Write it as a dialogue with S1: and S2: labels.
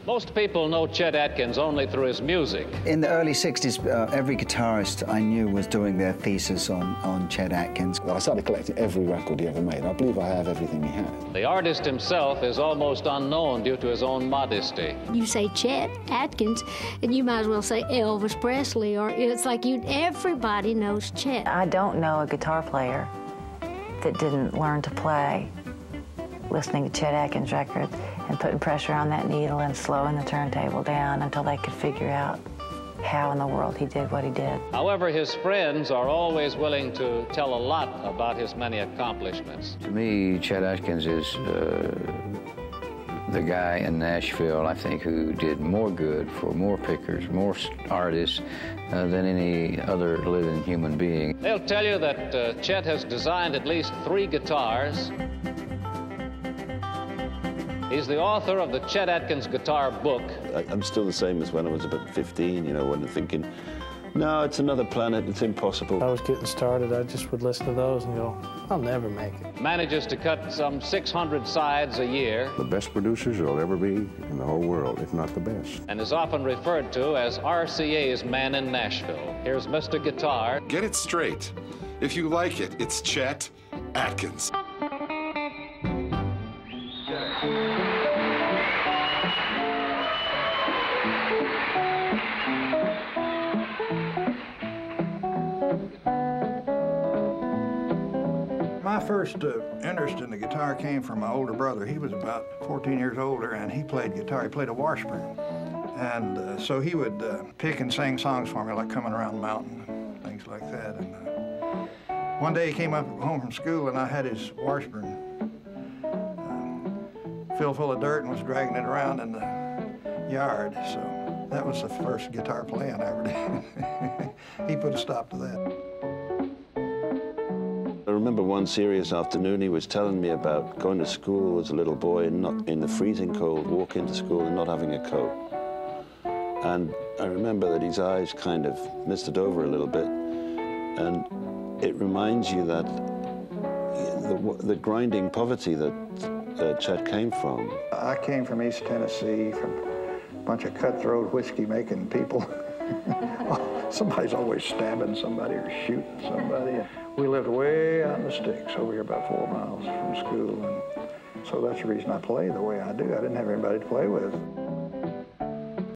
S1: Most people know Chet Atkins only through his music.
S2: In the early 60s, every guitarist I knew was doing their thesis on Chet Atkins.
S3: I started collecting every record he ever made. I believe I have everything he had.
S1: The artist himself is almost unknown due to his own modesty.
S4: You say Chet Atkins, and you might as well say Elvis Presley, or it's like everybody knows Chet.
S5: I don't know a guitar player that didn't learn to play listening to Chet Atkins records and putting pressure on that needle and slowing the turntable down until they could figure out how in the world he did what he did.
S1: However, his friends are always willing to tell a lot about his many accomplishments.
S6: To me, Chet Atkins is the guy in Nashville, I think, who did more good for more pickers, more artists than any other living human being.
S1: They'll tell you that Chet has designed at least 3 guitars. He's the author of the Chet Atkins Guitar Book.
S7: I'm still the same as when I was about 15, you know, when I'm thinking, no, it's another planet, it's impossible.
S8: I was getting started, I just would listen to those and go, I'll never make it.
S1: Manages to cut some 600 sides a year.
S9: The best producers you'll ever be in the whole world, if not the best.
S1: And is often referred to as RCA's man in Nashville. Here's Mr. Guitar.
S10: Get it straight. If you like it, it's Chet Atkins.
S11: My first interest in the guitar came from my older brother. He was about 14 years older, and he played guitar. He played a washburn. And so he would pick and sing songs for me, like Coming Around the Mountain and things like that. And one day he came up home from school, and I had his washburn filled full of dirt and was dragging it around in the yard. So that was the first guitar playing I ever did. He put a stop to that.
S7: I remember one serious afternoon he was telling me about going to school as a little boy and not in the freezing cold, walk into school and not having a coat. And I remember that his eyes kind of misted over a little bit, and it reminds you that the grinding poverty that Chet came from.
S11: I came from East Tennessee, from a bunch of cutthroat whiskey-making people. Somebody's always stabbing somebody or shooting somebody. We lived way out in the sticks, over here about 4 miles from school, and so that's the reason I play the way I do. I didn't have anybody to play with.